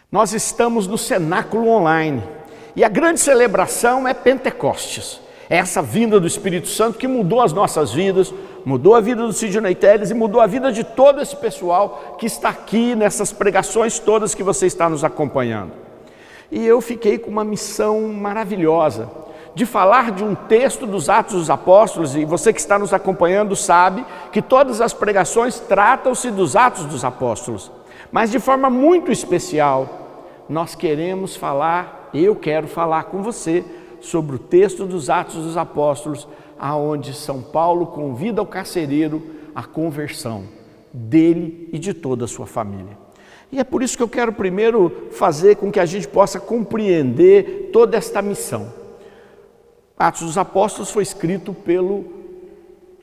Nós estamos no cenáculo online e a grande celebração é Pentecostes. É essa vinda do Espírito Santo que mudou as nossas vidas, mudou a vida do Sidney Telles e mudou a vida de todo esse pessoal que está aqui nessas pregações todas que você está nos acompanhando. E eu fiquei com uma missão maravilhosa de falar de um texto dos Atos dos Apóstolos, e você que está nos acompanhando sabe que todas as pregações tratam-se dos Atos dos Apóstolos, mas de forma muito especial nós queremos falar, eu quero falar com você sobre o texto dos Atos dos Apóstolos, aonde São Paulo convida o carcereiro à conversão dele e de toda a sua família. E é por isso que eu quero primeiro fazer com que a gente possa compreender toda esta missão. Atos dos Apóstolos foi escrito pelo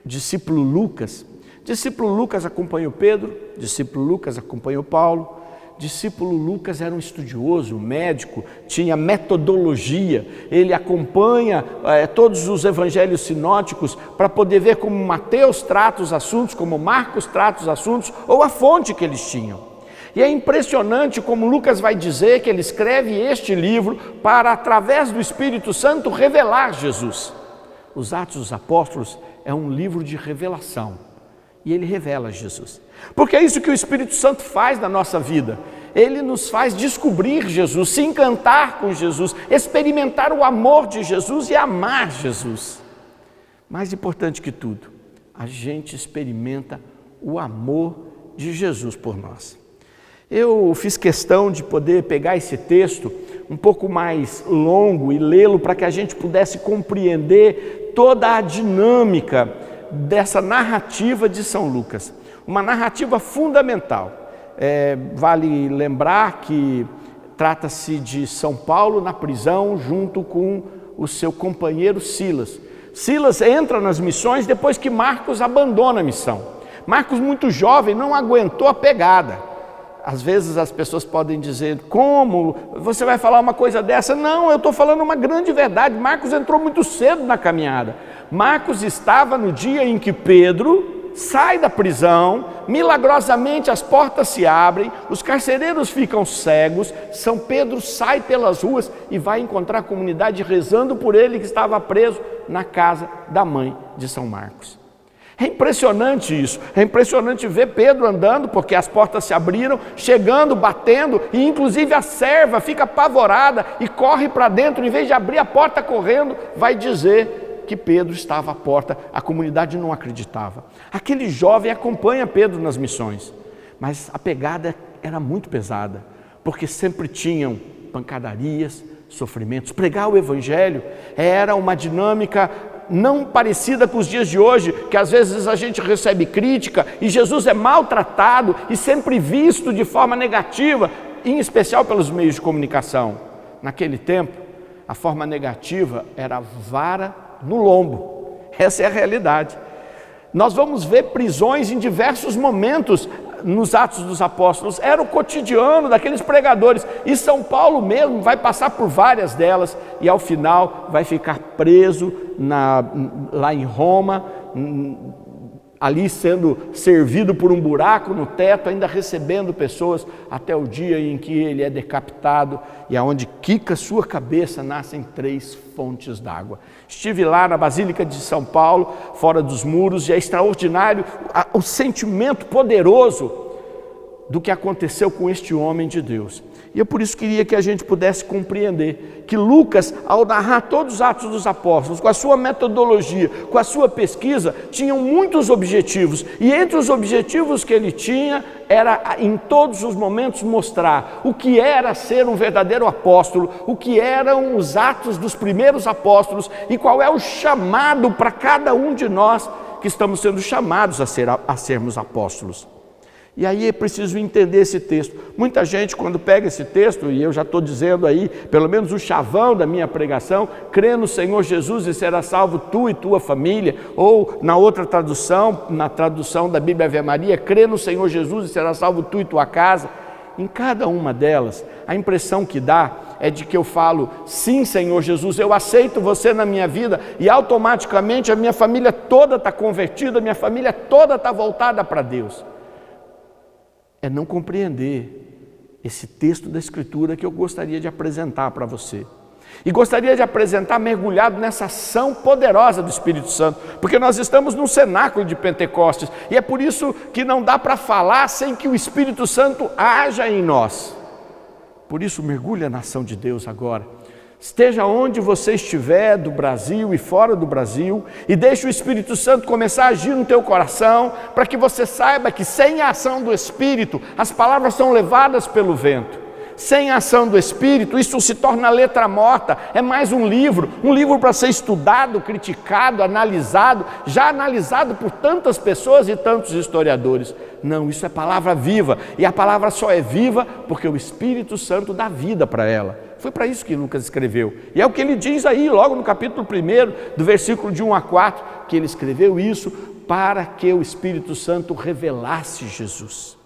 discípulo Lucas. Discípulo Lucas acompanhou Pedro, discípulo Lucas acompanhou Paulo. Discípulo Lucas era um estudioso, médico, tinha metodologia, ele acompanha todos os evangelhos sinóticos para poder ver como Mateus trata os assuntos, como Marcos trata os assuntos, ou a fonte que eles tinham. E é impressionante como Lucas vai dizer que ele escreve este livro para, através do Espírito Santo, revelar Jesus. Os Atos dos Apóstolos é um livro de revelação. E ele revela Jesus. Porque é isso que o Espírito Santo faz na nossa vida. Ele nos faz descobrir Jesus, se encantar com Jesus, experimentar o amor de Jesus e amar Jesus. Mais importante que tudo, a gente experimenta o amor de Jesus por nós. Eu fiz questão de poder pegar esse texto um pouco mais longo e lê-lo para que a gente pudesse compreender toda a dinâmica dessa narrativa de São Lucas, uma narrativa fundamental. Vale lembrar que trata-se de São Paulo na prisão junto com o seu companheiro Silas. Silas entra nas missões depois que Marcos abandona a missão. Marcos, muito jovem, não aguentou a pegada. Às vezes as pessoas podem dizer, como você vai falar uma coisa dessa? Não, eu estou falando uma grande verdade. Marcos entrou muito cedo na caminhada. Marcos estava no dia em que Pedro sai da prisão, milagrosamente as portas se abrem, os carcereiros ficam cegos, São Pedro sai pelas ruas e vai encontrar a comunidade rezando por ele que estava preso na casa da mãe de São Marcos. É impressionante isso, é impressionante ver Pedro andando, porque as portas se abriram, chegando, batendo, e inclusive a serva fica apavorada e corre para dentro, em vez de abrir a porta correndo, vai dizer que Pedro estava à porta. A comunidade não acreditava. Aquele jovem acompanha Pedro nas missões, mas a pegada era muito pesada, porque sempre tinham pancadarias, sofrimentos. Pregar o evangelho era uma dinâmica não parecida com os dias de hoje, que às vezes a gente recebe crítica e Jesus é maltratado e sempre visto de forma negativa, em especial pelos meios de comunicação. Naquele tempo, a forma negativa era vara no lombo. Essa é a realidade. Nós vamos ver prisões em diversos momentos nos Atos dos Apóstolos. Era o cotidiano daqueles pregadores, e São Paulo mesmo vai passar por várias delas e ao final vai ficar preso lá em Roma, ali sendo servido por um buraco no teto, ainda recebendo pessoas, até o dia em que ele é decapitado e aonde quica sua cabeça nascem 3 fontes d'água. Estive lá na Basílica de São Paulo, fora dos muros, e é extraordinário o sentimento poderoso do que aconteceu com este homem de Deus. E eu por isso queria que a gente pudesse compreender que Lucas, ao narrar todos os Atos dos Apóstolos, com a sua metodologia, com a sua pesquisa, tinham muitos objetivos. E entre os objetivos que ele tinha, era em todos os momentos mostrar o que era ser um verdadeiro apóstolo, o que eram os atos dos primeiros apóstolos e qual é o chamado para cada um de nós que estamos sendo chamados a sermos apóstolos. E aí é preciso entender esse texto. Muita gente, quando pega esse texto, e eu já estou dizendo aí, pelo menos o chavão da minha pregação, crê no Senhor Jesus e será salvo tu e tua família, ou na outra tradução, na tradução da Bíblia Ave Maria, crê no Senhor Jesus e será salvo tu e tua casa. Em cada uma delas, a impressão que dá é de que eu falo, sim, Senhor Jesus, eu aceito você na minha vida, e automaticamente a minha família toda está convertida, a minha família toda está voltada para Deus. É não compreender esse texto da Escritura que eu gostaria de apresentar para você. E gostaria de apresentar mergulhado nessa ação poderosa do Espírito Santo, porque nós estamos num cenáculo de Pentecostes, e é por isso que não dá para falar sem que o Espírito Santo haja em nós. Por isso, mergulha na ação de Deus agora. Esteja onde você estiver, do Brasil e fora do Brasil, e deixe o Espírito Santo começar a agir no teu coração, para que você saiba que sem a ação do Espírito, as palavras são levadas pelo vento. Sem a ação do Espírito, isso se torna letra morta, é mais um livro para ser estudado, criticado, analisado, já analisado por tantas pessoas e tantos historiadores. Não, isso é palavra viva, e a palavra só é viva porque o Espírito Santo dá vida para ela. Foi para isso que Lucas escreveu, e é o que ele diz aí, logo no capítulo 1, do versículo de 1 a 4, que ele escreveu isso para que o Espírito Santo revelasse Jesus.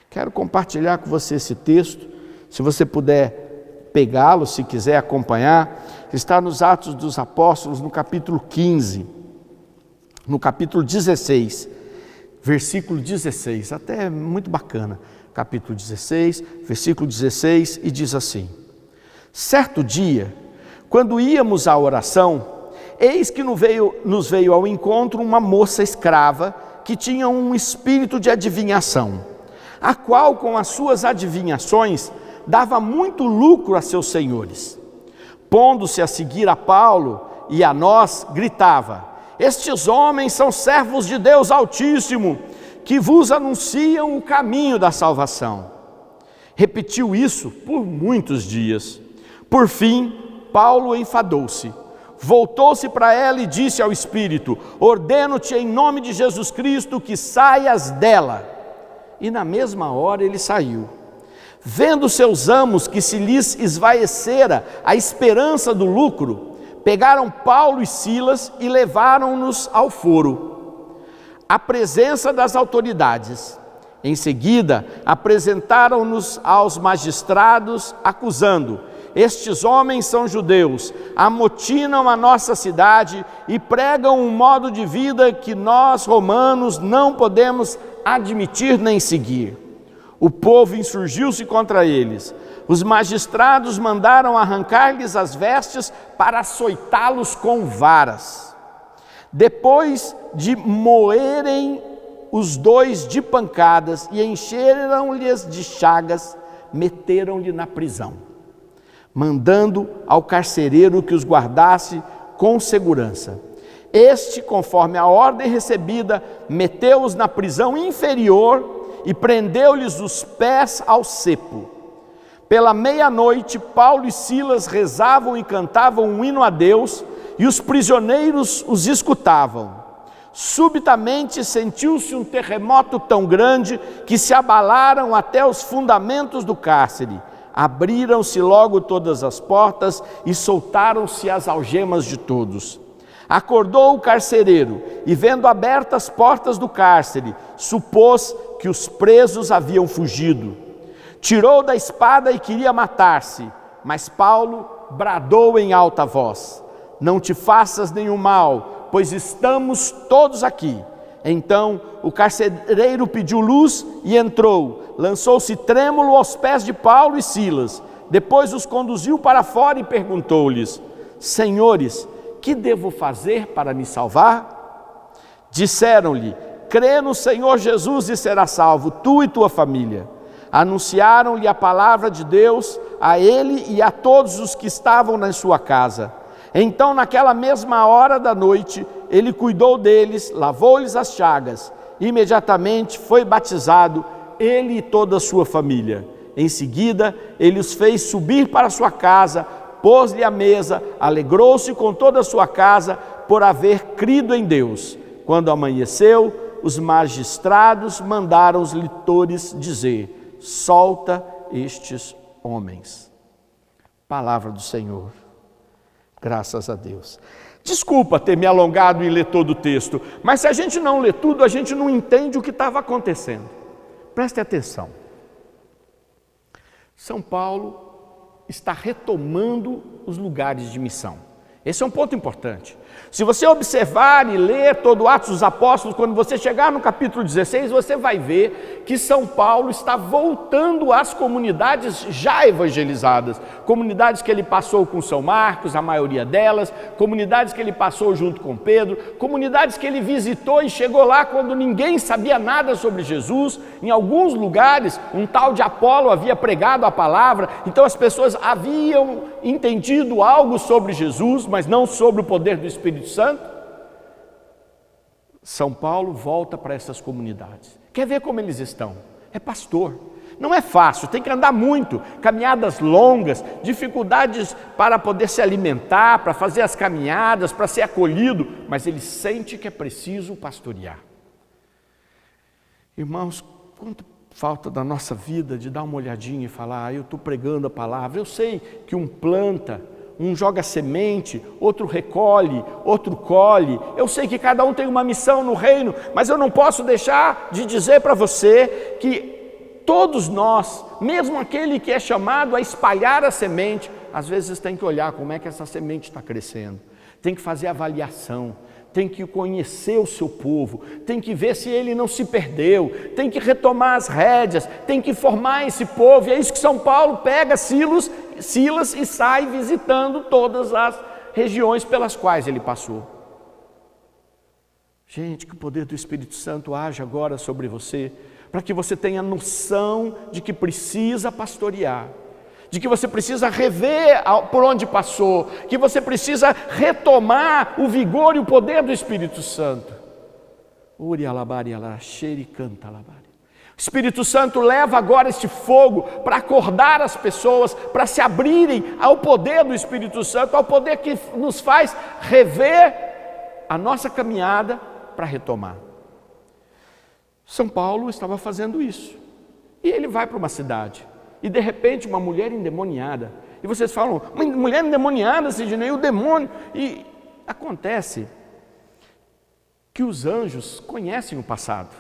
Quero compartilhar com você esse texto. Se você puder pegá-lo, se quiser acompanhar, está nos Atos dos Apóstolos, no capítulo 15, no capítulo 16, versículo 16, até muito bacana, capítulo 16, versículo 16, e diz assim: certo dia, quando íamos à oração, eis que nos veio ao encontro uma moça escrava, que tinha um espírito de adivinhação, a qual com as suas adivinhações dava muito lucro a seus senhores. Pondo-se a seguir a Paulo e a nós, gritava: estes homens são servos de Deus Altíssimo, que vos anunciam o caminho da salvação. Repetiu isso por muitos dias. Por fim, Paulo enfadou-se. Voltou-se para ela e disse ao espírito: ordeno-te em nome de Jesus Cristo que saias dela. E na mesma hora ele saiu. Vendo seus amos que se lhes esvaecera a esperança do lucro, pegaram Paulo e Silas e levaram-nos ao foro, à presença das autoridades. Em seguida, apresentaram-nos aos magistrados, acusando: estes homens são judeus, amotinam a nossa cidade e pregam um modo de vida que nós, romanos, não podemos admitir nem seguir. O povo insurgiu-se contra eles. Os magistrados mandaram arrancar-lhes as vestes para açoitá-los com varas. Depois de moerem os dois de pancadas e encheram-lhes de chagas, meteram-lhe na prisão, mandando ao carcereiro que os guardasse com segurança. Este, conforme a ordem recebida, meteu-os na prisão inferior e prendeu-lhes os pés ao cepo. Pela meia-noite, Paulo e Silas rezavam e cantavam um hino a Deus, e os prisioneiros os escutavam. Subitamente sentiu-se um terremoto tão grande que se abalaram até os fundamentos do cárcere. Abriram-se logo todas as portas e soltaram-se as algemas de todos. Acordou o carcereiro e, vendo abertas as portas do cárcere, supôs que os presos haviam fugido. Tirou da espada e queria matar-se, mas Paulo bradou em alta voz: não te faças nenhum mal, pois estamos todos aqui. Então o carcereiro pediu luz e entrou, lançou-se trêmulo aos pés de Paulo e Silas, depois os conduziu para fora e perguntou-lhes: senhores, que devo fazer para me salvar? Disseram-lhe: crê no Senhor Jesus e serás salvo, tu e tua família. Anunciaram-lhe a palavra de Deus a ele e a todos os que estavam na sua casa. Então, naquela mesma hora da noite, ele cuidou deles, lavou-lhes as chagas. Imediatamente foi batizado, ele e toda a sua família. Em seguida, ele os fez subir para sua casa, pôs-lhe a mesa, alegrou-se com toda a sua casa por haver crido em Deus. Quando amanheceu, os magistrados mandaram os litores dizer: solta estes homens. Palavra do Senhor. Graças a Deus. Desculpa ter me alongado em ler todo o texto, mas se a gente não lê tudo, a gente não entende o que estava acontecendo. Preste atenção. São Paulo está retomando os lugares de missão. Esse é um ponto importante. Se você observar e ler todo o Atos dos Apóstolos, quando você chegar no capítulo 16, você vai ver que São Paulo está voltando às comunidades já evangelizadas. Comunidades que ele passou com São Marcos, a maioria delas, comunidades que ele passou junto com Pedro, comunidades que ele visitou e chegou lá quando ninguém sabia nada sobre Jesus. Em alguns lugares, um tal de Apolo havia pregado a palavra, então as pessoas haviam entendido algo sobre Jesus, mas não sobre o poder do Espírito Santo. São Paulo volta para essas comunidades. Quer ver como eles estão? É pastor. Não é fácil, tem que andar muito, caminhadas longas, dificuldades para poder se alimentar, para fazer as caminhadas, para ser acolhido, mas ele sente que é preciso pastorear. Irmãos, quanto falta da nossa vida de dar uma olhadinha e falar, eu estou pregando a palavra, eu sei que um planta, um joga semente, outro recolhe, outro colhe. Eu sei que cada um tem uma missão no reino, mas eu não posso deixar de dizer para você que todos nós, mesmo aquele que é chamado a espalhar a semente, às vezes tem que olhar como é que essa semente está crescendo, tem que fazer avaliação, tem que conhecer o seu povo, tem que ver se ele não se perdeu, tem que retomar as rédeas, tem que formar esse povo. E é isso que São Paulo pega Silas e sai visitando todas as regiões pelas quais ele passou. Gente, que o poder do Espírito Santo age agora sobre você, para que você tenha noção de que precisa pastorear, de que você precisa rever por onde passou, que você precisa retomar o vigor e o poder do Espírito Santo. O Espírito Santo leva agora este fogo para acordar as pessoas, para se abrirem ao poder do Espírito Santo, ao poder que nos faz rever a nossa caminhada para retomar. São Paulo estava fazendo isso, e ele vai para uma cidade, e de repente uma mulher endemoniada, e vocês falam, uma mulher endemoniada, Sidney, o demônio, e acontece que os anjos conhecem o passado,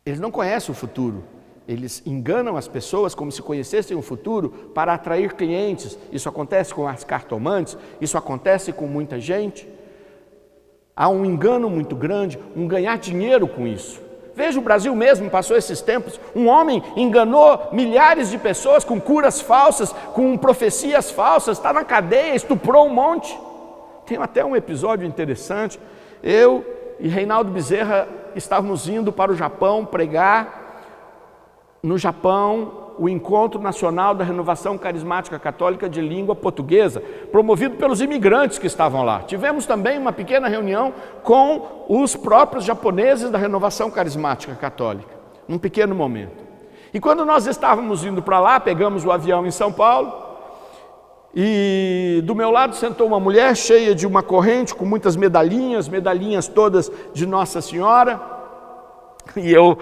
eles não conhecem o futuro, eles enganam as pessoas como se conhecessem o futuro para atrair clientes. Isso acontece com as cartomantes, isso acontece com muita gente. Há um engano muito grande, um ganhar dinheiro com isso. Veja, o Brasil mesmo passou esses tempos, um homem enganou milhares de pessoas com curas falsas, com profecias falsas, está na cadeia, estuprou um monte. Tem até um episódio interessante, eu e Reinaldo Bezerra estávamos indo para o Japão pregar, no Japão, o Encontro Nacional da Renovação Carismática Católica de Língua Portuguesa, promovido pelos imigrantes que estavam lá. Tivemos também uma pequena reunião com os próprios japoneses da Renovação Carismática Católica, num pequeno momento. E quando nós estávamos indo para lá, pegamos o avião em São Paulo, e do meu lado sentou uma mulher cheia de uma corrente, com muitas medalhinhas todas de Nossa Senhora. E eu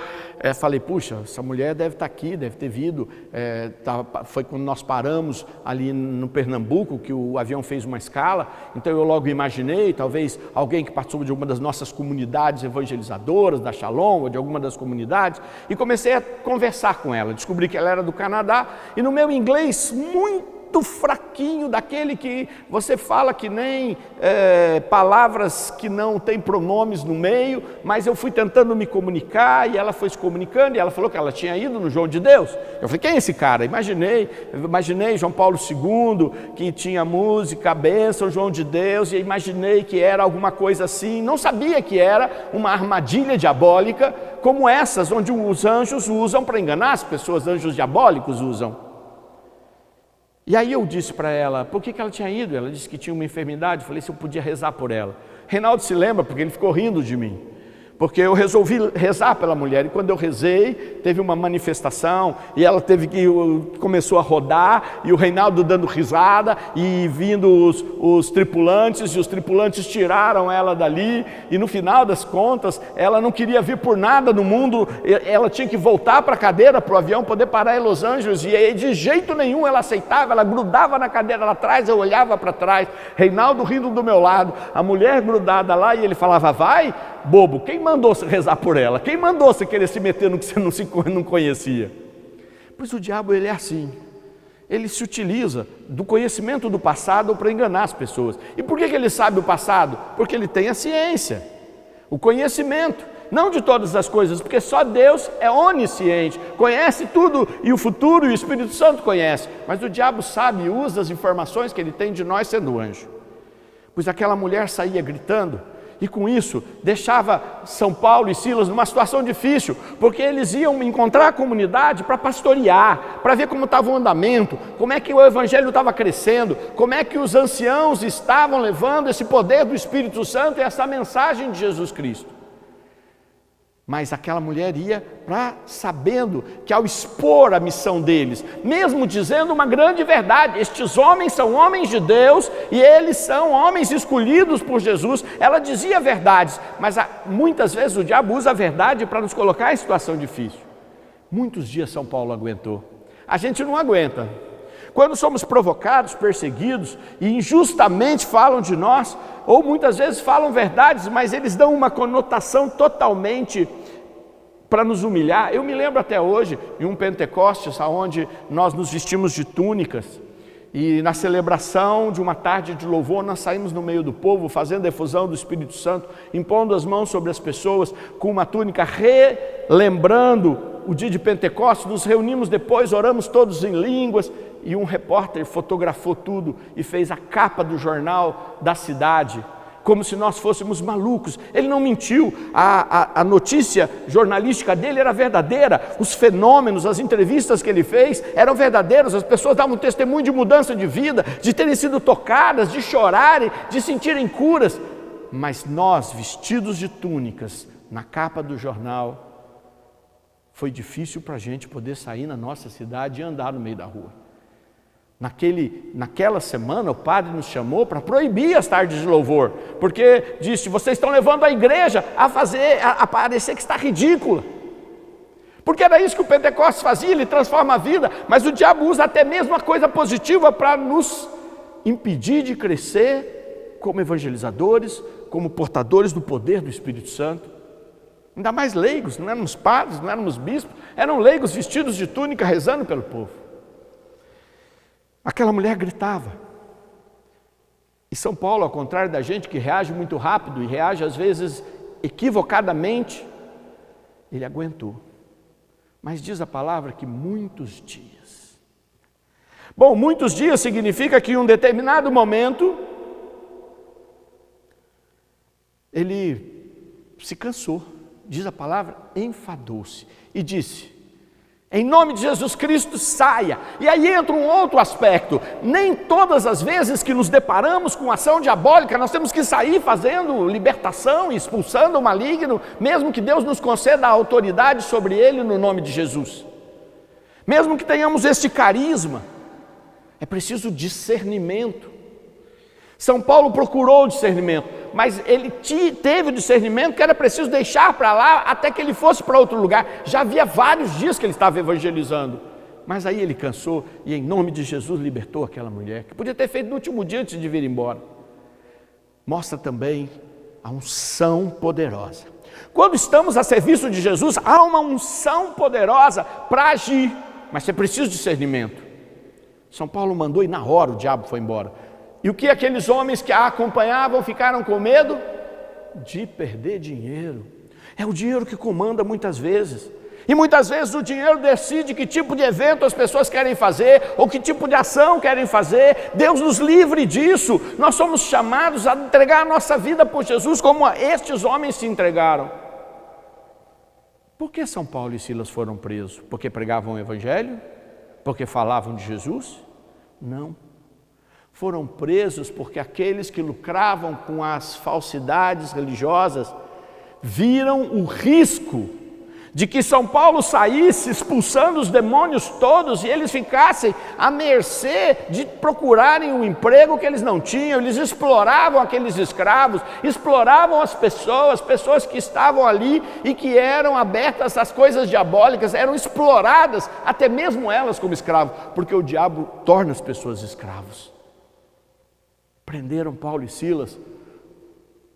falei, puxa, essa mulher deve estar aqui, deve ter vindo, foi quando nós paramos ali no Pernambuco, que o avião fez uma escala, então eu logo imaginei, talvez alguém que participou de alguma das nossas comunidades evangelizadoras, da Shalom, ou de alguma das comunidades, e comecei a conversar com ela, descobri que ela era do Canadá, e no meu inglês muito fraquinho, daquele que você fala que nem palavras que não tem pronomes no meio, mas eu fui tentando me comunicar e ela foi se comunicando e ela falou que ela tinha ido no João de Deus. Eu falei, quem é esse cara? Imaginei João Paulo II, que tinha música, a bênção, João de Deus, e imaginei que era alguma coisa assim, não sabia que era uma armadilha diabólica como essas, onde os anjos usam para enganar as pessoas, anjos diabólicos usam. E aí eu disse para ela, por que ela tinha ido? Ela disse que tinha uma enfermidade, eu falei se eu podia rezar por ela. Reinaldo se lembra, porque ele ficou rindo de mim, porque eu resolvi rezar pela mulher, e quando eu rezei, teve uma manifestação, e ela começou a rodar, e o Reinaldo dando risada, e vindo os tripulantes, e os tripulantes tiraram ela dali, e no final das contas, ela não queria vir por nada no mundo, ela tinha que voltar para a cadeira, para o avião poder parar em Los Angeles, e aí, de jeito nenhum ela aceitava, ela grudava na cadeira lá atrás, eu olhava para trás, Reinaldo rindo do meu lado, a mulher grudada lá, e ele falava, vai, bobo, quem mandou você rezar por ela? Quem mandou você querer se meter no que você não conhecia? Pois o diabo, ele é assim. ele se utiliza do conhecimento do passado para enganar as pessoas. E por que ele sabe o passado? Porque ele tem a ciência, o conhecimento, não de todas as coisas, porque só Deus é onisciente, conhece tudo, e o futuro e o Espírito Santo conhece, mas o diabo sabe e usa as informações que ele tem de nós sendo anjo. Pois aquela mulher saía gritando, e com isso deixava São Paulo e Silas numa situação difícil, porque eles iam encontrar a comunidade para pastorear, para ver como estava o andamento, como é que o evangelho estava crescendo, como é que os anciãos estavam levando esse poder do Espírito Santo e essa mensagem de Jesus Cristo. Mas aquela mulher ia sabendo que ao expor a missão deles, mesmo dizendo uma grande verdade, estes homens são homens de Deus e eles são homens escolhidos por Jesus, ela dizia verdades, mas muitas vezes o diabo usa a verdade para nos colocar em situação difícil. Muitos dias São Paulo aguentou, a gente não aguenta. Quando somos provocados, perseguidos e injustamente falam de nós, ou muitas vezes falam verdades, mas eles dão uma conotação totalmente para nos humilhar. Eu me lembro até hoje, em um Pentecostes, onde nós nos vestimos de túnicas, e na celebração de uma tarde de louvor, nós saímos no meio do povo, fazendo a efusão do Espírito Santo, impondo as mãos sobre as pessoas, com uma túnica, relembrando o dia de Pentecostes. Nos reunimos depois, oramos todos em línguas, e um repórter fotografou tudo e fez a capa do jornal da cidade, como se nós fôssemos malucos. Ele não mentiu, a notícia jornalística dele era verdadeira, os fenômenos, as entrevistas que ele fez eram verdadeiros, as pessoas davam testemunho de mudança de vida, de terem sido tocadas, de chorarem, de sentirem curas. Mas nós, vestidos de túnicas, na capa do jornal, foi difícil para a gente poder sair na nossa cidade e andar no meio da rua. Naquela semana o padre nos chamou para proibir as tardes de louvor, porque disse: vocês estão levando a igreja a parecer que está ridícula, porque era isso que o Pentecostes fazia, ele transforma a vida, mas o diabo usa até mesmo a coisa positiva para nos impedir de crescer como evangelizadores, como portadores do poder do Espírito Santo. Ainda mais leigos, não éramos padres, não éramos bispos, eram leigos vestidos de túnica rezando pelo povo. Aquela mulher gritava, e São Paulo, ao contrário da gente que reage muito rápido e reage às vezes equivocadamente, ele aguentou, mas diz a palavra que muitos dias. Bom, muitos dias significa que em um determinado momento, ele se cansou, diz a palavra, enfadou-se e disse: em nome de Jesus Cristo, saia. E aí entra um outro aspecto. Nem todas as vezes que nos deparamos com ação diabólica, nós temos que sair fazendo libertação, expulsando o maligno, mesmo que Deus nos conceda a autoridade sobre ele no nome de Jesus. Mesmo que tenhamos este carisma, é preciso discernimento. São Paulo procurou o discernimento, mas ele teve o discernimento que era preciso deixar para lá até que ele fosse para outro lugar. Já havia vários dias que ele estava evangelizando, mas aí ele cansou e em nome de Jesus libertou aquela mulher, que podia ter feito no último dia antes de vir embora. Mostra também a unção poderosa. Quando estamos a serviço de Jesus, há uma unção poderosa para agir, mas é preciso discernimento. São Paulo mandou e na hora o diabo foi embora. E o que aqueles homens que a acompanhavam ficaram com medo? De perder dinheiro. É o dinheiro que comanda muitas vezes. E muitas vezes o dinheiro decide que tipo de evento as pessoas querem fazer, ou que tipo de ação querem fazer. Deus nos livre disso. Nós somos chamados a entregar a nossa vida por Jesus, como estes homens se entregaram. Por que São Paulo e Silas foram presos? Porque pregavam o evangelho? Porque falavam de Jesus? Não. Foram presos porque aqueles que lucravam com as falsidades religiosas viram o risco de que São Paulo saísse expulsando os demônios todos e eles ficassem à mercê de procurarem um emprego que eles não tinham. Eles exploravam aqueles escravos, exploravam as pessoas que estavam ali e que eram abertas às coisas diabólicas, eram exploradas, até mesmo elas como escravos, porque o diabo torna as pessoas escravos. Prenderam Paulo e Silas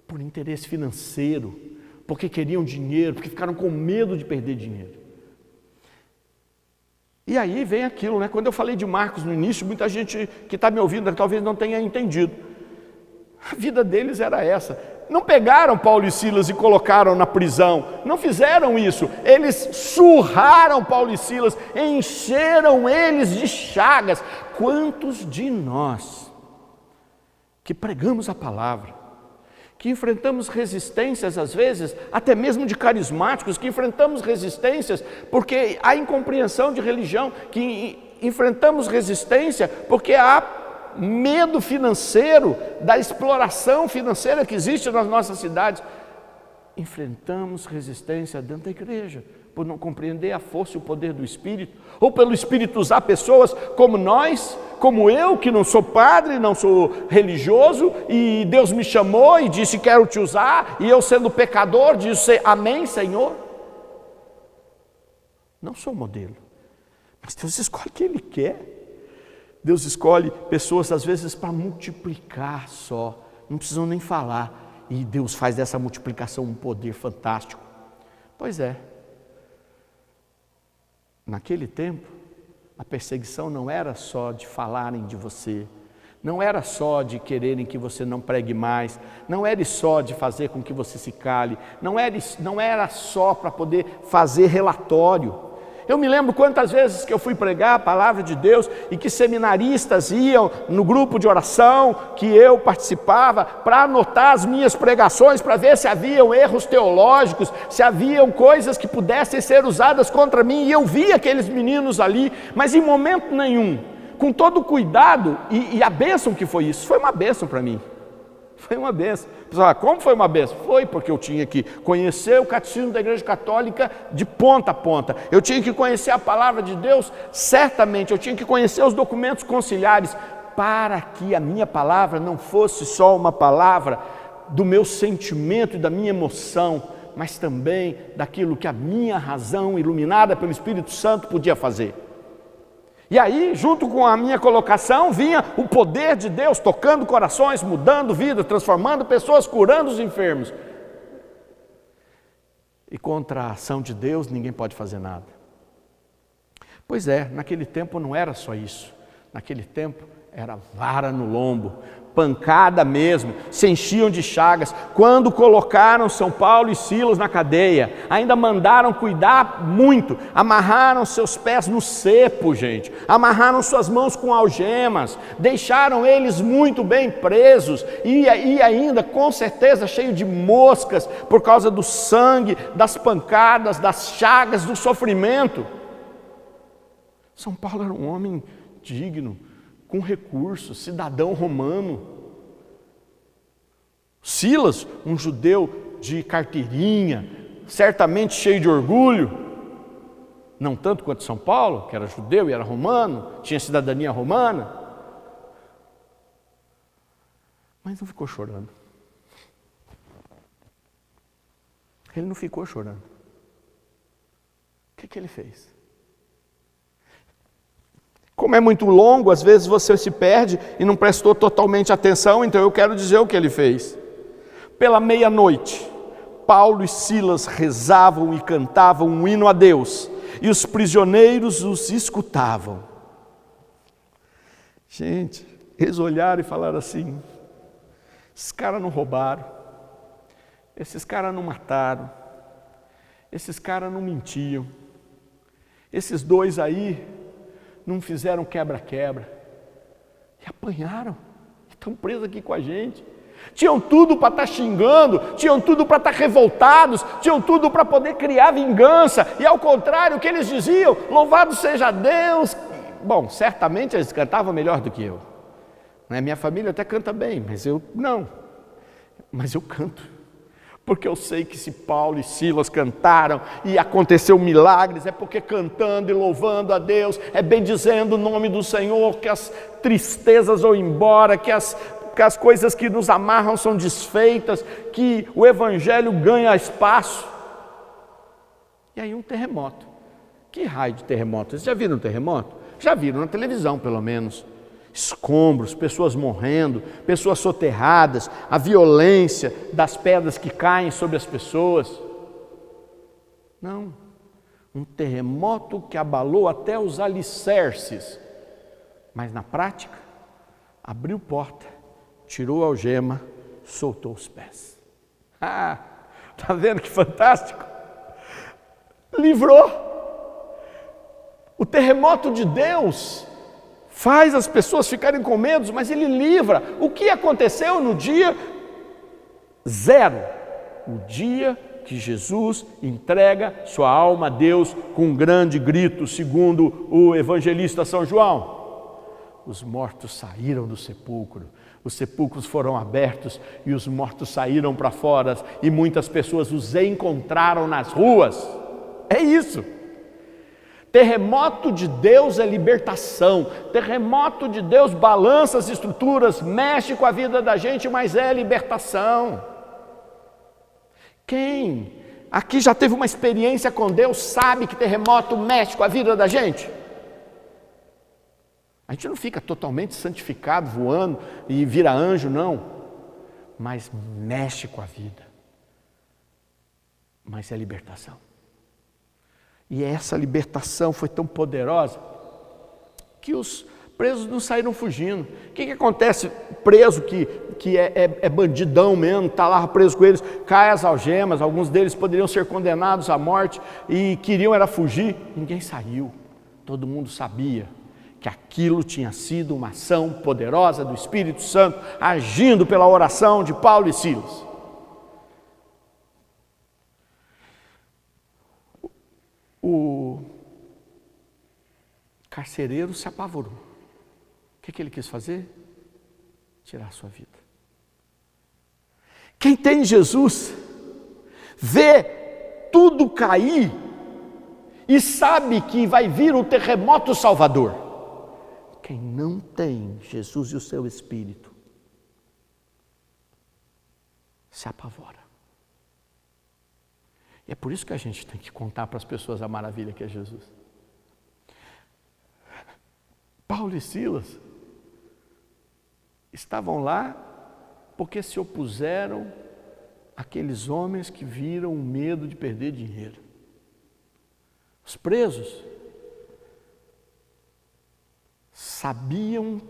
por interesse financeiro, porque queriam dinheiro, porque ficaram com medo de perder dinheiro. E aí vem aquilo, né? Quando eu falei de Marcos no início, muita gente que está me ouvindo talvez não tenha entendido. A vida deles era essa. Não pegaram Paulo e Silas e colocaram na prisão, não fizeram isso. Eles surraram Paulo e Silas, encheram eles de chagas. Quantos de nós que pregamos a palavra, que enfrentamos resistências às vezes, até mesmo de carismáticos, que enfrentamos resistências porque há incompreensão de religião, que enfrentamos resistência porque há medo financeiro, da exploração financeira que existe nas nossas cidades. Enfrentamos resistência dentro da igreja, por não compreender a força e o poder do Espírito, ou pelo Espírito usar pessoas como nós, como eu, que não sou padre, não sou religioso, e Deus me chamou e disse: quero te usar, e eu sendo pecador, disse: amém, Senhor. Não sou modelo, mas Deus escolhe quem Ele quer. Deus escolhe pessoas às vezes para multiplicar só, não precisam nem falar, e Deus faz dessa multiplicação um poder fantástico. Pois é, naquele tempo, a perseguição não era só de falarem de você, não era só de quererem que você não pregue mais, não era só de fazer com que você se cale, não era só para poder fazer relatório. Eu me lembro quantas vezes que eu fui pregar a palavra de Deus e que seminaristas iam no grupo de oração que eu participava para anotar as minhas pregações, para ver se haviam erros teológicos, se haviam coisas que pudessem ser usadas contra mim, e eu via aqueles meninos ali, mas em momento nenhum, com todo o cuidado, e a bênção que foi isso, foi uma bênção para mim. Foi uma bênção. Como foi uma bênção? Foi porque eu tinha que conhecer o catecismo da Igreja Católica de ponta a ponta. Eu tinha que conhecer a palavra de Deus, certamente. Eu tinha que conhecer os documentos conciliares, para que a minha palavra não fosse só uma palavra do meu sentimento e da minha emoção, mas também daquilo que a minha razão, iluminada pelo Espírito Santo, podia fazer. E aí, junto com a minha colocação, vinha o poder de Deus tocando corações, mudando vidas, transformando pessoas, curando os enfermos. E contra a ação de Deus, ninguém pode fazer nada. Pois é, naquele tempo não era só isso. Naquele tempo era vara no lombo, pancada mesmo, se enchiam de chagas. Quando colocaram São Paulo e Silas na cadeia, ainda mandaram cuidar muito, amarraram seus pés no cepo, gente, amarraram suas mãos com algemas, deixaram eles muito bem presos, e ainda com certeza cheio de moscas, por causa do sangue, das pancadas, das chagas, do sofrimento. São Paulo era um homem digno, com recursos, cidadão romano. Silas, um judeu de carteirinha, certamente cheio de orgulho, não tanto quanto São Paulo, que era judeu e era romano, tinha cidadania romana, mas não ficou chorando. Ele não ficou chorando. O que ele fez? Como é muito longo, às vezes você se perde e não prestou totalmente atenção, então eu quero dizer o que ele fez. Pela meia-noite, Paulo e Silas rezavam e cantavam um hino a Deus, e os prisioneiros os escutavam. Gente, eles olharam e falaram assim: esses caras não roubaram, esses caras não mataram, esses caras não mentiam, esses dois aí não fizeram quebra-quebra, e apanharam, estão presos aqui com a gente. Tinham tudo para estar xingando, tinham tudo para estar revoltados, tinham tudo para poder criar vingança, e ao contrário, o que eles diziam? Louvado seja Deus. Bom, certamente eles cantavam melhor do que eu. Minha família até canta bem, mas eu não. Mas eu canto. Porque eu sei que se Paulo e Silas cantaram e aconteceu milagres, é porque cantando e louvando a Deus, é bendizendo o nome do Senhor, que as tristezas vão embora, que as coisas que nos amarram são desfeitas, que o Evangelho ganha espaço. E aí um terremoto. Que raio de terremoto? Vocês já viram um terremoto? Já viram na televisão, pelo menos. Escombros, pessoas morrendo, pessoas soterradas, a violência das pedras que caem sobre as pessoas. Não. Um terremoto que abalou até os alicerces. Mas na prática, abriu porta, tirou a algema, soltou os pés. Ah, tá vendo que fantástico? Livrou. O terremoto de Deus faz as pessoas ficarem com medo, mas ele livra. O que aconteceu no dia 0? O dia que Jesus entrega sua alma a Deus com um grande grito, segundo o evangelista São João. Os mortos saíram do sepulcro, os sepulcros foram abertos e os mortos saíram para fora e muitas pessoas os encontraram nas ruas. É isso. Terremoto de Deus é libertação, terremoto de Deus balança as estruturas, mexe com a vida da gente, mas é libertação. Quem aqui já teve uma experiência com Deus sabe que terremoto mexe com a vida da gente? A gente não fica totalmente santificado, voando e vira anjo, não, mas mexe com a vida, mas é libertação. E essa libertação foi tão poderosa que os presos não saíram fugindo. O que acontece? Preso que é bandidão mesmo, está lá preso com eles, cai as algemas, alguns deles poderiam ser condenados à morte e queriam era fugir. Ninguém saiu, todo mundo sabia que aquilo tinha sido uma ação poderosa do Espírito Santo, agindo pela oração de Paulo e Silas. O carcereiro se apavorou. O que ele quis fazer? Tirar a sua vida. Quem tem Jesus, vê tudo cair e sabe que vai vir o terremoto salvador. Quem não tem Jesus e o seu Espírito, se apavora. E é por isso que a gente tem que contar para as pessoas a maravilha que é Jesus. Paulo e Silas estavam lá porque se opuseram àqueles homens que viram o medo de perder dinheiro. Os presos sabiam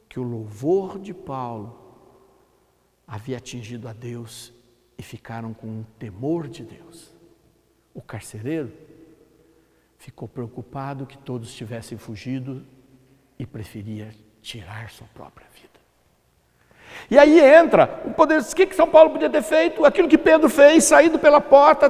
que o louvor de Paulo havia atingido a Deus e ficaram com um temor de Deus. O carcereiro ficou preocupado que todos tivessem fugido e preferia tirar sua própria vida. E aí entra o poder. O que São Paulo podia ter feito? Aquilo que Pedro fez, saído pela porta,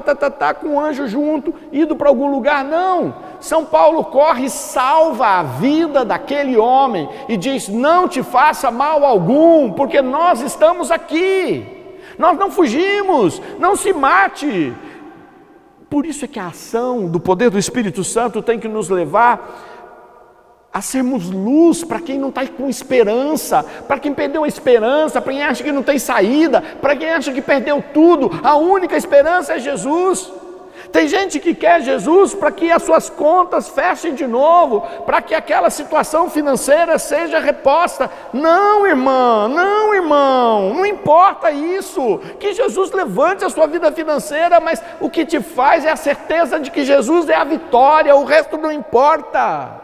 com um anjo junto, ido para algum lugar. Não, São Paulo corre e salva a vida daquele homem e diz: não te faça mal algum, porque nós estamos aqui. Nós não fugimos, não se mate. Por isso é que a ação do poder do Espírito Santo tem que nos levar a sermos luz para quem não está com esperança, para quem perdeu a esperança, para quem acha que não tem saída, para quem acha que perdeu tudo. A única esperança é Jesus. Tem gente que quer Jesus para que as suas contas fechem de novo, para que aquela situação financeira seja reposta. Não, irmã, não, irmão, não importa isso. Que Jesus levante a sua vida financeira, mas o que te faz é a certeza de que Jesus é a vitória, o resto não importa.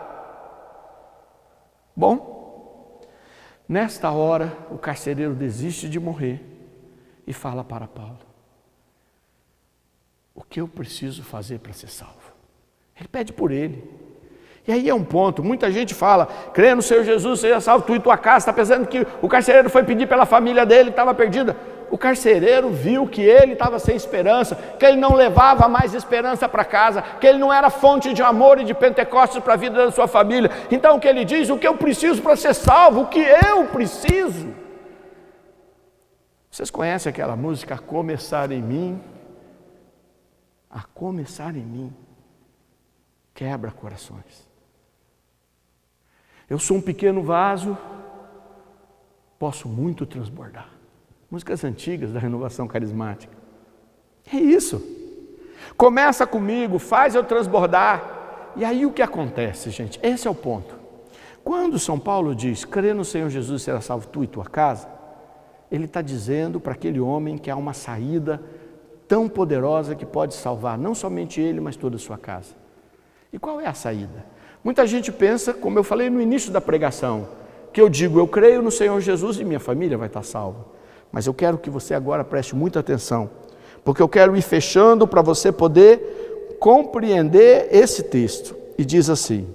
Bom, nesta hora o carcereiro desiste de morrer e fala para Paulo: o que eu preciso fazer para ser salvo? Ele pede por ele. E aí é um ponto, muita gente fala: crê no Senhor Jesus, seja salvo tu e tua casa. Está pensando que o carcereiro foi pedir pela família dele, estava perdida. O carcereiro viu que ele estava sem esperança, que ele não levava mais esperança para casa, que ele não era fonte de amor e de Pentecostes para a vida da sua família. Então o que ele diz? O que eu preciso para ser salvo? O que eu preciso? Vocês conhecem aquela música, A Começar em Mim? A começar em mim, quebra corações. Eu sou um pequeno vaso, posso muito transbordar. Músicas antigas da renovação carismática. É isso. Começa comigo, faz eu transbordar. E aí o que acontece, gente? Esse é o ponto. Quando São Paulo diz: crê no Senhor Jesus, será salvo tu e tua casa, ele está dizendo para aquele homem que há uma saída tão poderosa que pode salvar não somente ele, mas toda a sua casa. E qual é a saída? Muita gente pensa, como eu falei no início da pregação, que eu digo, eu creio no Senhor Jesus e minha família vai estar salva. Mas eu quero que você agora preste muita atenção, porque eu quero ir fechando para você poder compreender esse texto. E diz assim: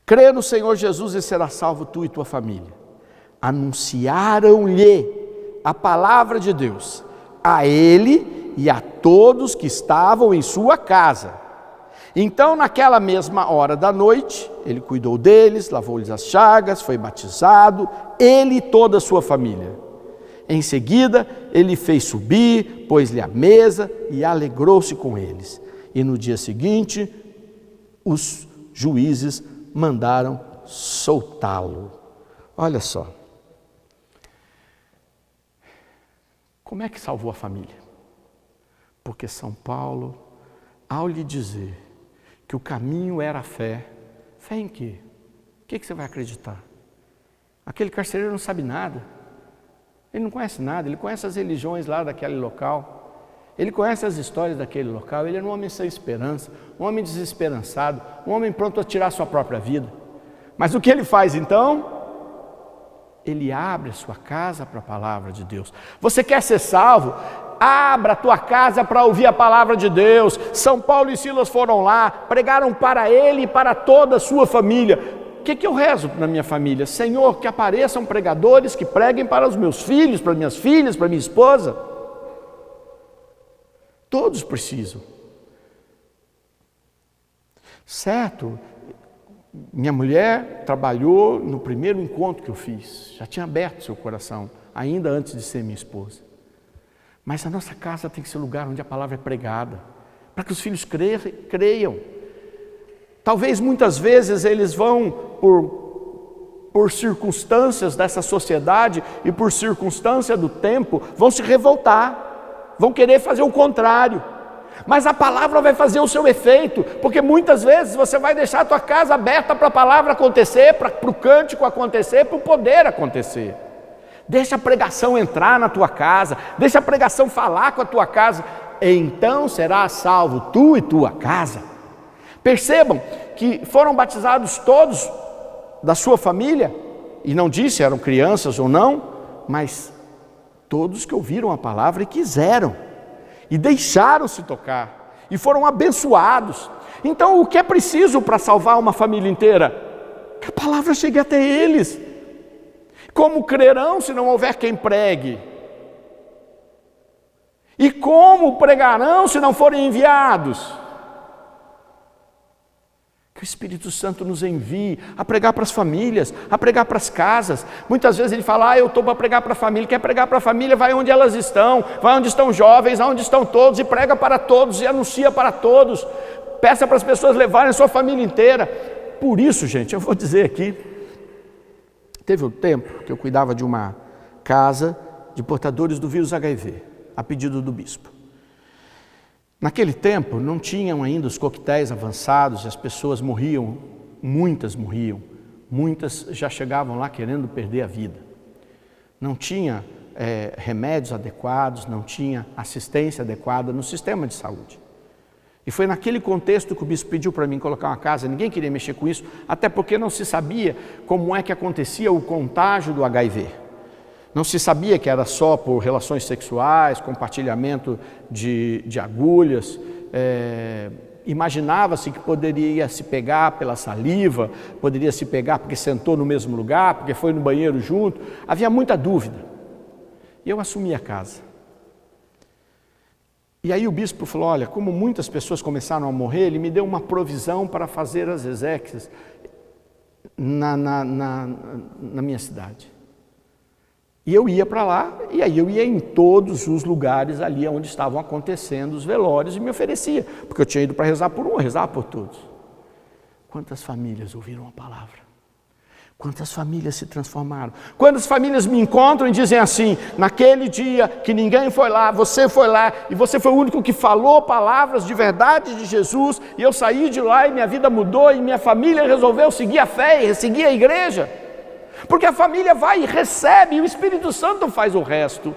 crê no Senhor Jesus e será salvo tu e tua família. Anunciaram-lhe a palavra de Deus, a ele e a todos que estavam em sua casa. Então, naquela mesma hora da noite, ele cuidou deles, lavou-lhes as chagas, foi batizado, ele e toda a sua família. Em seguida, ele fez subir, pôs-lhe a mesa e alegrou-se com eles. E no dia seguinte, os juízes mandaram soltá-lo. Olha só. Como é que salvou a família? Porque São Paulo, ao lhe dizer que o caminho era a fé, fé em quê? O que você vai acreditar? Aquele carcereiro não sabe nada, ele não conhece nada, ele conhece as religiões lá daquele local, ele conhece as histórias daquele local, ele era um homem sem esperança, um homem desesperançado, um homem pronto a tirar a sua própria vida. Mas o que ele faz então? Ele abre a sua casa para a palavra de Deus. Você quer ser salvo? Abra a tua casa para ouvir a palavra de Deus. São Paulo e Silas foram lá, pregaram para ele e para toda a sua família. O que eu rezo na minha família? Senhor, que apareçam pregadores que preguem para os meus filhos, para minhas filhas, para minha esposa. Todos precisam. Certo? Minha mulher trabalhou no primeiro encontro que eu fiz. Já tinha aberto seu coração, ainda antes de ser minha esposa. Mas a nossa casa tem que ser o lugar onde a palavra é pregada, para que os filhos creiam. Talvez muitas vezes eles vão, por circunstâncias dessa sociedade e por circunstância do tempo, vão se revoltar, vão querer fazer o contrário. Mas a palavra vai fazer o seu efeito, porque muitas vezes você vai deixar a tua casa aberta para a palavra acontecer, para o cântico acontecer, para o poder acontecer. Deixa a pregação entrar na tua casa, deixa a pregação falar com a tua casa, então serás salvo tu e tua casa. Percebam que foram batizados todos da sua família, e não disse eram crianças ou não, mas todos que ouviram a palavra e quiseram, e deixaram-se tocar, e foram abençoados. Então o que é preciso para salvar uma família inteira? Que a palavra chegue até eles. Como crerão se não houver quem pregue? E como pregarão se não forem enviados? Que o Espírito Santo nos envie a pregar para as famílias, a pregar para as casas. Muitas vezes ele fala, eu estou para pregar para a família. Quer pregar para a família? Vai onde elas estão, vai onde estão jovens, onde estão todos, e prega para todos, e anuncia para todos. Peça para as pessoas levarem a sua família inteira. Por isso, gente, eu vou dizer aqui, teve um tempo que eu cuidava de uma casa de portadores do vírus HIV, a pedido do bispo. Naquele tempo não tinham ainda os coquetéis avançados e as pessoas morriam, muitas já chegavam lá querendo perder a vida. Não tinha remédios adequados, não tinha assistência adequada no sistema de saúde. E foi naquele contexto que o bispo pediu para mim colocar uma casa, ninguém queria mexer com isso, até porque não se sabia como é que acontecia o contágio do HIV. Não se sabia que era só por relações sexuais, compartilhamento de agulhas, imaginava-se que poderia se pegar pela saliva, poderia se pegar porque sentou no mesmo lugar, porque foi no banheiro junto, havia muita dúvida. E eu assumi a casa. E aí o bispo falou, olha, como muitas pessoas começaram a morrer, ele me deu uma provisão para fazer as exéquias na minha cidade. E eu ia para lá, e aí eu ia em todos os lugares ali onde estavam acontecendo os velórios e me oferecia, porque eu tinha ido para rezar por um, rezar por todos. Quantas famílias ouviram a palavra? Quantas famílias se transformaram? Quantas famílias me encontram e dizem assim, naquele dia que ninguém foi lá, você foi lá, e você foi o único que falou palavras de verdade de Jesus, e eu saí de lá e minha vida mudou, e minha família resolveu seguir a fé e seguir a igreja. Porque a família vai e recebe, e o Espírito Santo faz o resto.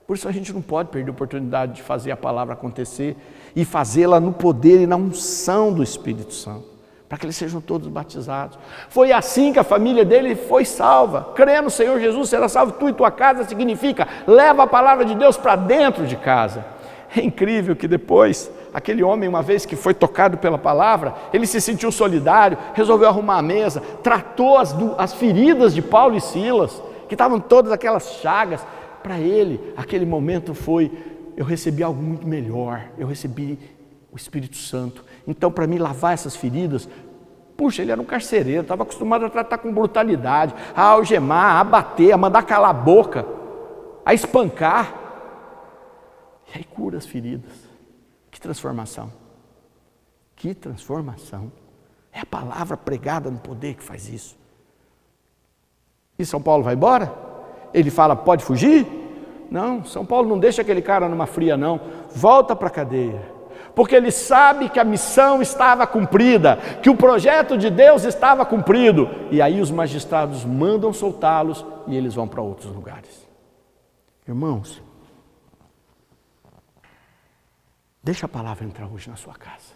Por isso a gente não pode perder a oportunidade de fazer a palavra acontecer e fazê-la no poder e na unção do Espírito Santo, para que eles sejam todos batizados. Foi assim que a família dele foi salva. Crê no Senhor Jesus, será salvo tu e tua casa, significa leva a palavra de Deus para dentro de casa. É incrível que depois, aquele homem, uma vez que foi tocado pela palavra, ele se sentiu solidário, resolveu arrumar a mesa, tratou as feridas de Paulo e Silas, que estavam todas aquelas chagas. Para ele, aquele momento foi, eu recebi algo muito melhor, eu recebi o Espírito Santo. Então, para mim lavar essas feridas, puxa, ele era um carcereiro, estava acostumado a tratar com brutalidade, a algemar, a bater, a mandar calar a boca, a espancar. E aí cura as feridas. Que transformação! Que transformação! É a palavra pregada no poder que faz isso. E São Paulo vai embora? Ele fala, pode fugir? Não, São Paulo não deixa aquele cara numa fria não, volta para a cadeia, porque ele sabe que a missão estava cumprida, que o projeto de Deus estava cumprido, e aí os magistrados mandam soltá-los e eles vão para outros lugares. Irmãos, deixa a palavra entrar hoje na sua casa,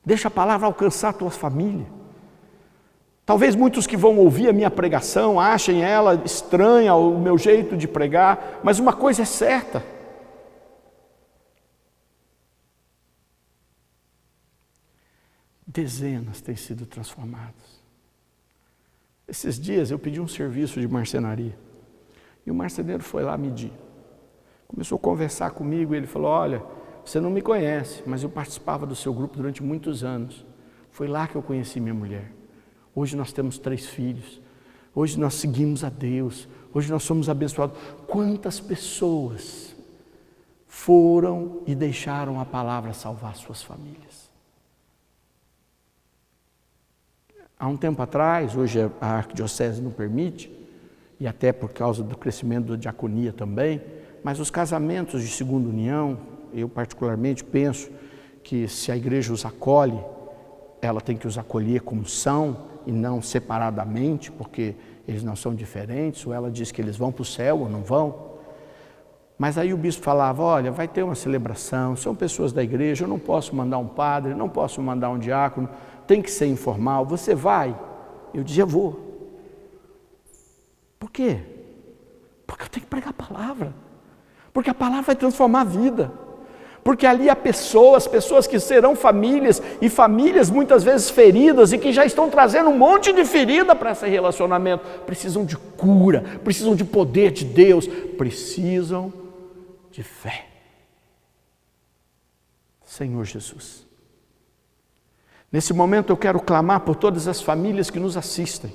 deixa a palavra alcançar a tua família. Talvez muitos que vão ouvir a minha pregação achem ela estranha, o meu jeito de pregar, mas uma coisa é certa. Dezenas têm sido transformadas. Esses dias eu pedi um serviço de marcenaria e o marceneiro foi lá medir. Começou a conversar comigo e ele falou, olha, você não me conhece, mas eu participava do seu grupo durante muitos anos. Foi lá que eu conheci minha mulher. Hoje nós temos 3 filhos, hoje nós seguimos a Deus, hoje nós somos abençoados. Quantas pessoas foram e deixaram a palavra salvar suas famílias? Há um tempo atrás, hoje a arquidiocese não permite, e até por causa do crescimento da diaconia também, mas os casamentos de segunda união, eu particularmente penso que se a igreja os acolhe, ela tem que os acolher como são, e não separadamente, porque eles não são diferentes, ou ela diz que eles vão para o céu ou não vão. Mas aí o bispo falava, olha, vai ter uma celebração, são pessoas da igreja, eu não posso mandar um padre, não posso mandar um diácono, tem que ser informal, você vai? Eu dizia, vou. Por quê? Porque eu tenho que pregar a palavra, porque a palavra vai transformar a vida. Porque ali há pessoas que serão famílias, e famílias muitas vezes feridas, e que já estão trazendo um monte de ferida para esse relacionamento. Precisam de cura, precisam de poder de Deus, precisam de fé. Senhor Jesus, nesse momento eu quero clamar por todas as famílias que nos assistem,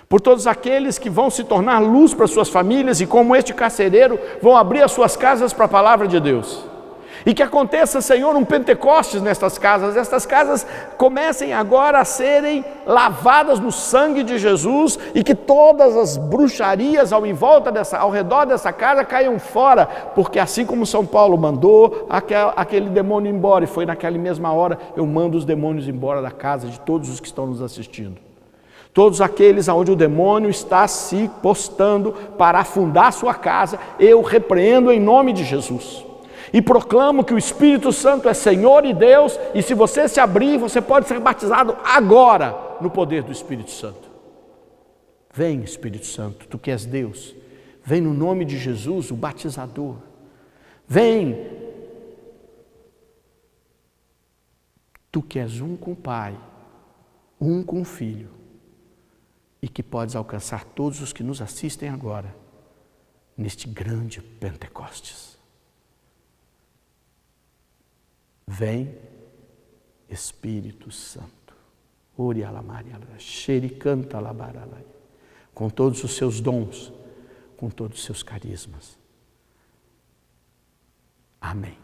por todos aqueles que vão se tornar luz para suas famílias, e como este carcereiro, vão abrir as suas casas para a palavra de Deus. E que aconteça, Senhor, um Pentecostes nestas casas, estas casas comecem agora a serem lavadas no sangue de Jesus, e que todas as bruxarias ao redor dessa casa caiam fora, porque assim como São Paulo mandou aquele demônio embora, e foi naquela mesma hora, eu mando os demônios embora da casa de todos os que estão nos assistindo. Todos aqueles onde o demônio está se postando para afundar sua casa, eu repreendo em nome de Jesus. E proclamo que o Espírito Santo é Senhor e Deus, e se você se abrir, você pode ser batizado agora no poder do Espírito Santo. Vem, Espírito Santo, tu que és Deus, vem no nome de Jesus, o batizador. Vem, tu que és um com o Pai, um com o Filho, e que podes alcançar todos os que nos assistem agora, neste grande Pentecostes. Vem, Espírito Santo, com todos os seus dons, com todos os seus carismas. Amém.